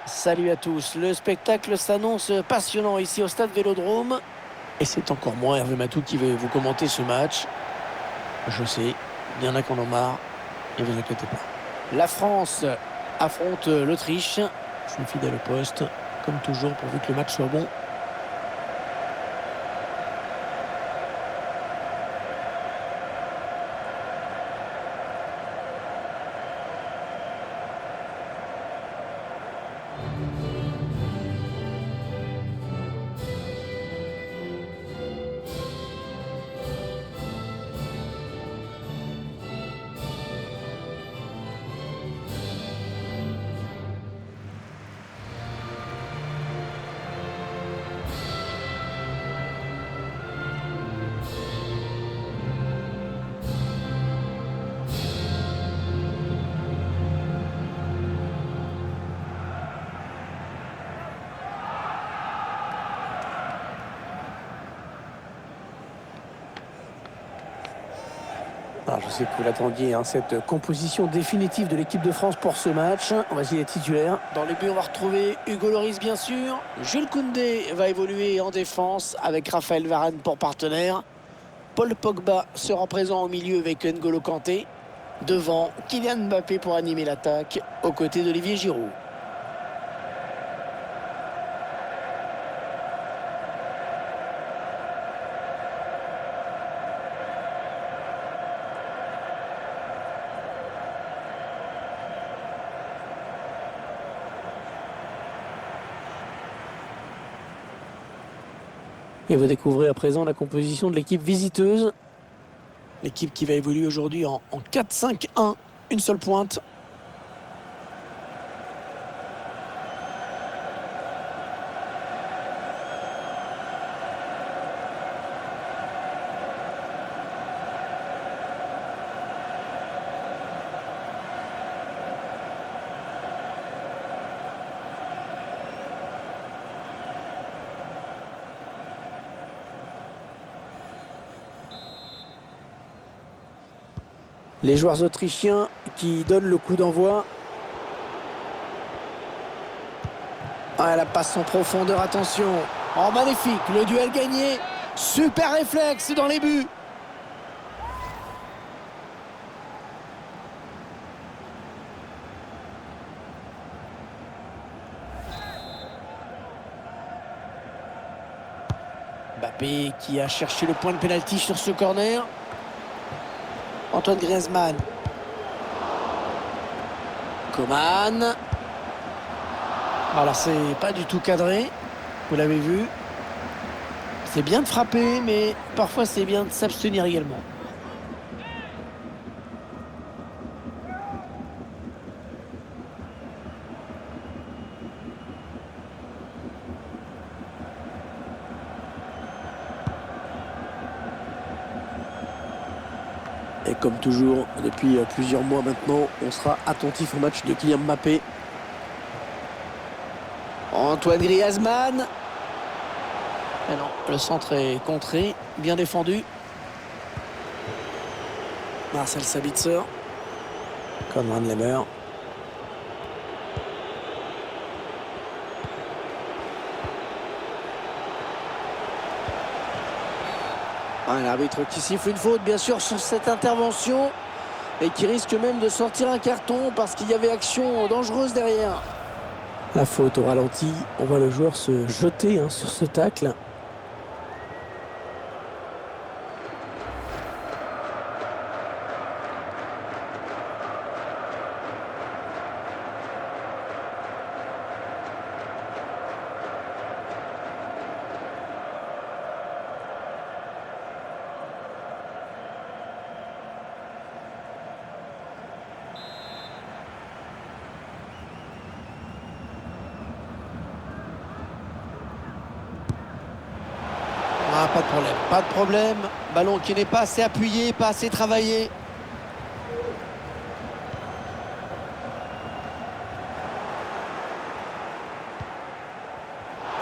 Salut à tous, le spectacle s'annonce passionnant ici au stade Vélodrome. Et c'est encore moi, Hervé Matou, qui vais vous commenter ce match. Je sais, il y en a qui en ont marre, ne vous inquiétez pas. La France affronte l'Autriche. Je suis fidèle au poste, comme toujours, pourvu que le match soit bon. Alors, je sais que vous l'attendiez, cette composition définitive de l'équipe de France pour ce match. Voici les titulaires. Dans les buts, on va retrouver Hugo Lloris, bien sûr. Jules Koundé va évoluer en défense avec Raphaël Varane pour partenaire. Paul Pogba sera présent au milieu avec N'Golo Kanté. Devant, Kylian Mbappé pour animer l'attaque, aux côtés d'Olivier Giroud. Et vous découvrez à présent la composition de l'équipe visiteuse. L'équipe qui va évoluer aujourd'hui en 4-5-1, une seule pointe. Les joueurs autrichiens qui donnent le coup d'envoi. Ah, la passe en profondeur, attention. Oh, magnifique, le duel gagné. Super réflexe dans les buts. Mbappé qui a cherché le point de pénalty sur ce corner. Antoine Griezmann. Coman. Alors c'est pas du tout cadré, vous l'avez vu. C'est bien de frapper, mais parfois c'est bien de s'abstenir également. Et comme toujours, depuis plusieurs mois maintenant, on sera attentif au match de Kylian Mbappé. Antoine Griezmann. Et non, le centre est contré, bien défendu. Marcel Sabitzer. Konrad Laimer. L'arbitre qui siffle une faute, bien sûr, sur cette intervention. Et qui risque même de sortir un carton parce qu'il y avait action dangereuse derrière. La faute au ralenti. On voit le joueur se jeter sur ce tacle. Ah, pas de problème, pas de problème. Ballon qui n'est pas assez appuyé, pas assez travaillé.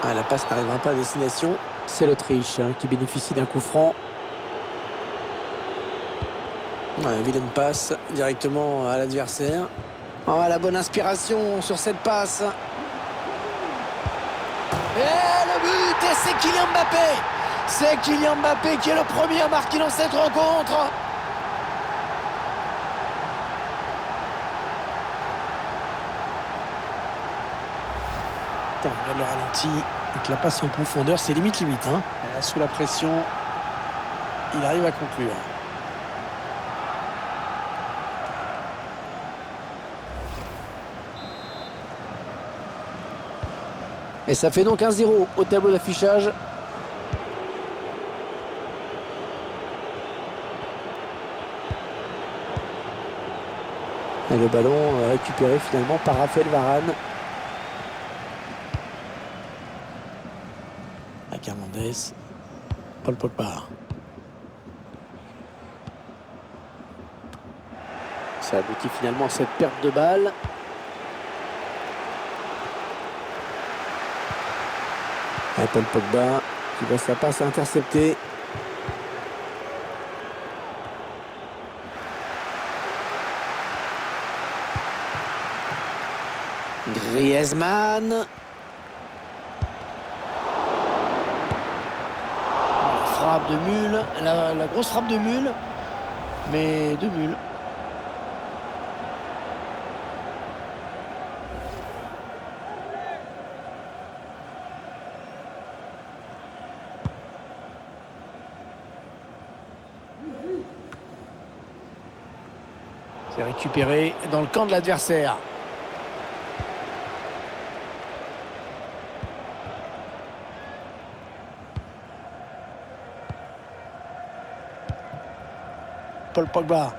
Ah, la passe n'arrivera pas à destination. C'est l'Autriche qui bénéficie d'un coup franc. Vilaine passe directement à l'adversaire. Oh, la bonne inspiration sur cette passe. Et le but, et c'est Kylian Mbappé. C'est Kylian Mbappé qui est le premier à marquer dans cette rencontre. Putain, regarde le ralenti. Donc la passe en profondeur, c'est limite. Hein. Là, sous la pression, il arrive à conclure. Et ça fait donc 1-0 au tableau d'affichage. Et le ballon récupéré finalement par Raphaël Varane. Avec Hernandez. Paul Pogba. Ça aboutit finalement à cette perte de balle. Et Paul Pogba qui voit sa passe interceptée. Griezmann. La frappe de Mule. La grosse frappe de Mule. Mais de Mule. C'est récupéré dans le camp de l'adversaire. Paul Pogba.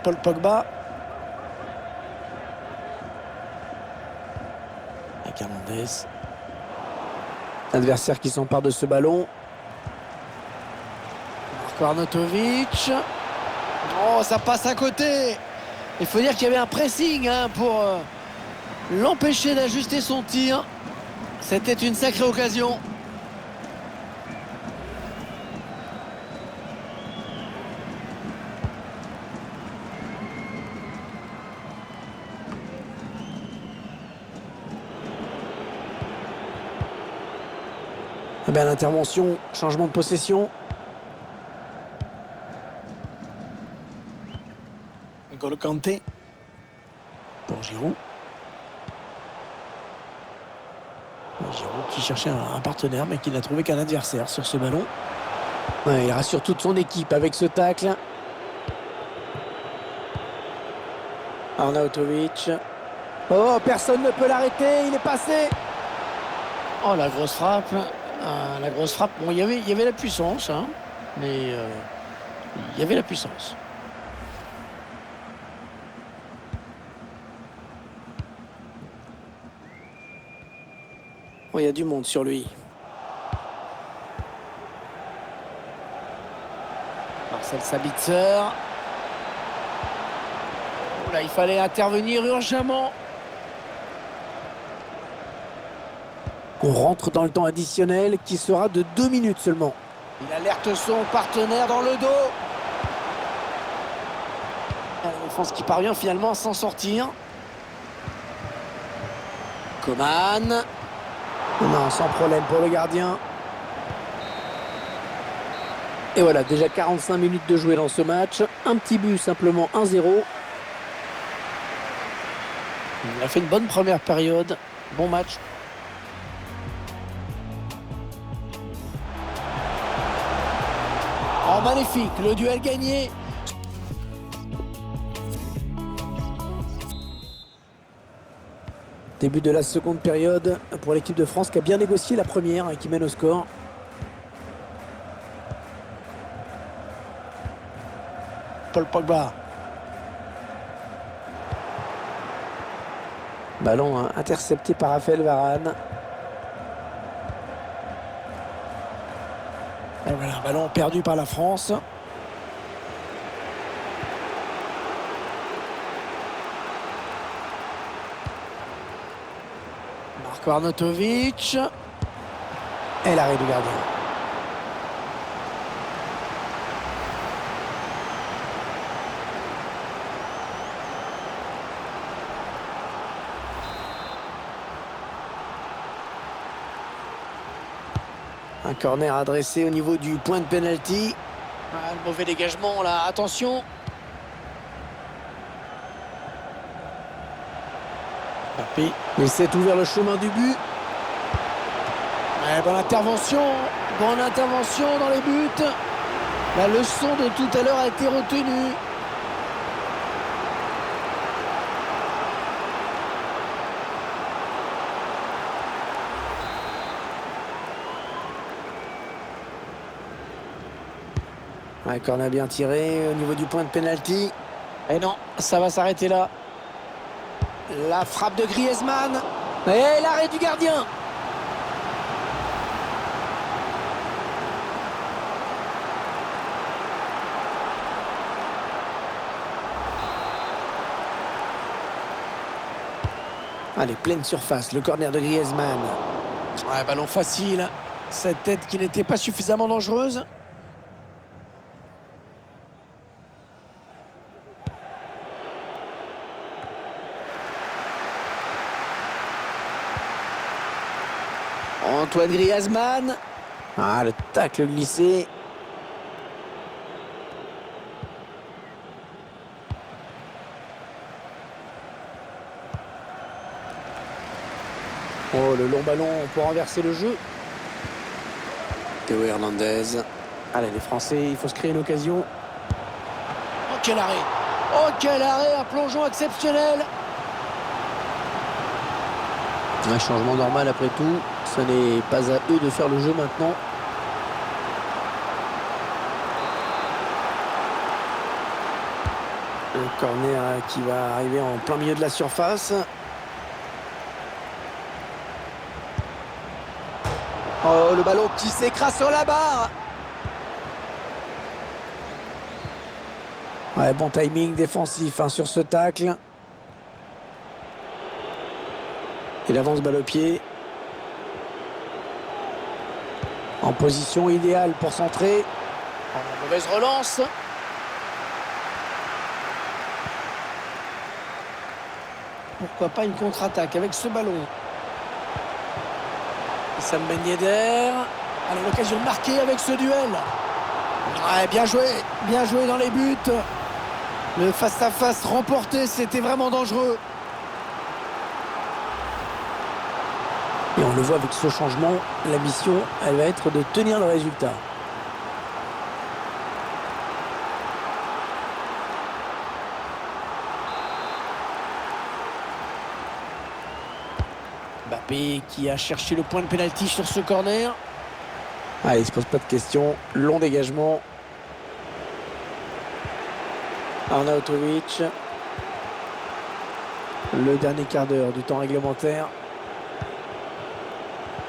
Paul Pogba. Avec Hernandez. L'adversaire qui s'empare de ce ballon. Marco Arnautovic. Oh, ça passe à côté. Il faut dire qu'il y avait un pressing pour l'empêcher d'ajuster son tir. C'était une sacrée occasion. Eh bien, l'intervention, changement de possession. N'Golo Kanté pour Giroud. Giroud qui cherchait un partenaire mais qui n'a trouvé qu'un adversaire sur ce ballon. Ouais, il rassure toute son équipe avec ce tacle. Arnautovic. Oh, personne ne peut l'arrêter, il est passé. Oh, la grosse frappe. La grosse frappe. Bon, il y avait la puissance, mais il y avait la puissance. Oh, il y a du monde sur lui. Marcel Sabitzer. Oh là, il fallait intervenir urgemment. On rentre dans le temps additionnel qui sera de 2 minutes seulement. Il alerte son partenaire dans le dos. La défense qui parvient finalement à s'en sortir. Coman. Non, sans problème pour le gardien. Et voilà, déjà 45 minutes de jouer dans ce match. Un petit but, simplement 1-0. Il a fait une bonne première période. Bon match. Oh, magnifique, le duel gagné. Début de la seconde période pour l'équipe de France qui a bien négocié la première et qui mène au score. Paul Pogba. Ballon intercepté par Raphaël Varane. Et voilà, ballon perdu par la France. Marco Arnautovic. Et l'arrêt du gardien. Un corner adressé au niveau du point de pénalty. Ah, le mauvais dégagement là, attention. Mbappé, il s'est ouvert le chemin du but. Ouais, bonne intervention dans les buts. La leçon de tout à l'heure a été retenue. Ouais, corner bien tiré au niveau du point de pénalty. Et non, ça va s'arrêter là. La frappe de Griezmann. Et l'arrêt du gardien. Allez, pleine surface, le corner de Griezmann. Ouais, ballon facile. Cette tête qui n'était pas suffisamment dangereuse. Antoine Griezmann. Ah, le tacle glissé. Oh, le long ballon pour renverser le jeu. Théo Hernandez. Allez, les Français, il faut se créer une occasion. Oh, quel arrêt! Oh, quel arrêt! Un plongeon exceptionnel! Un changement normal après tout. Ce n'est pas à eux de faire le jeu maintenant. Un corner qui va arriver en plein milieu de la surface. Oh, le ballon qui s'écrase sur la barre. Ouais, bon timing défensif hein, sur ce tacle. Il avance balle au pied. En position idéale pour centrer. Oh, mauvaise relance. Pourquoi pas une contre-attaque avec ce ballon. Sam Ben Yedder. Allez, l'occasion de marquer avec ce duel. Ouais, bien joué dans les buts. Le face-à-face remporté, c'était vraiment dangereux. Et on le voit avec ce changement, la mission, elle va être de tenir le résultat. Mbappé qui a cherché le point de pénalty sur ce corner. Allez, il ne se pose pas de questions. Long dégagement. Arnautovic. Le dernier quart d'heure du temps réglementaire.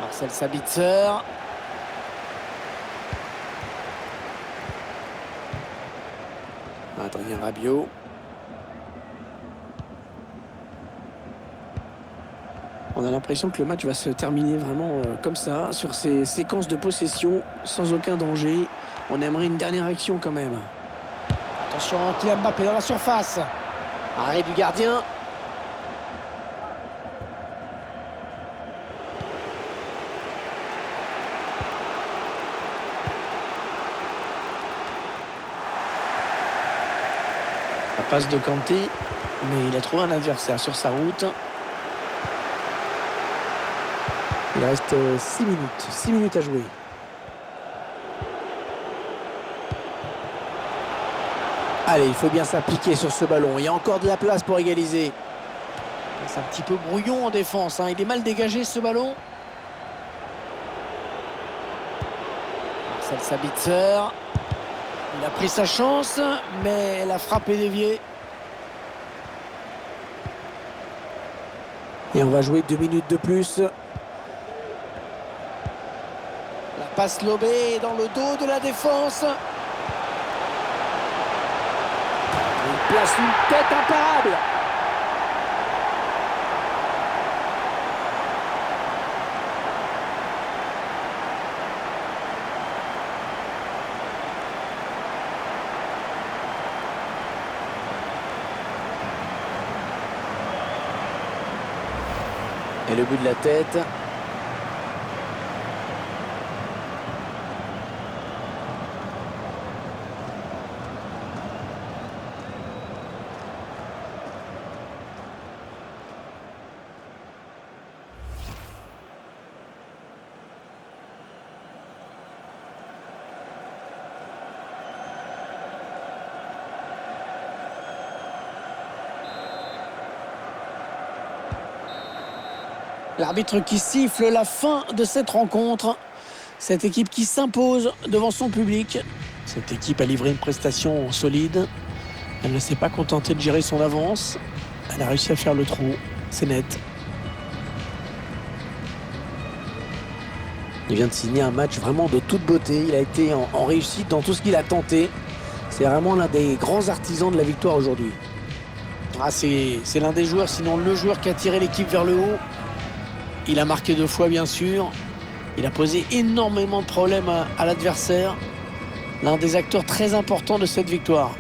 Marcel Sabitzer. Adrien Rabiot. On a l'impression que le match va se terminer vraiment comme ça, sur ces séquences de possession, sans aucun danger. On aimerait une dernière action quand même. Attention, Kylian Mbappé dans la surface. Arrêt du gardien. La passe de Kanté, mais il a trouvé un adversaire sur sa route. Il reste 6 minutes à jouer. Allez, il faut bien s'appliquer sur ce ballon. Il y a encore de la place pour égaliser. C'est un petit peu brouillon en défense, hein. Il est mal dégagé ce ballon. Marcel Sabitzer. Il a pris sa chance, mais la frappe est déviée. Et on va jouer 2 minutes de plus. La passe lobée dans le dos de la défense. Il place une tête imparable. Et le but de la tête. L'arbitre qui siffle la fin de cette rencontre. Cette équipe qui s'impose devant son public. Cette équipe a livré une prestation solide. Elle ne s'est pas contentée de gérer son avance. Elle a réussi à faire le trou. C'est net. Il vient de signer un match vraiment de toute beauté. Il a été en réussite dans tout ce qu'il a tenté. C'est vraiment l'un des grands artisans de la victoire aujourd'hui. Ah, c'est l'un des joueurs, sinon le joueur qui a tiré l'équipe vers le haut. Il a marqué 2 fois, bien sûr. Il a posé énormément de problèmes à l'adversaire. L'un des acteurs très importants de cette victoire.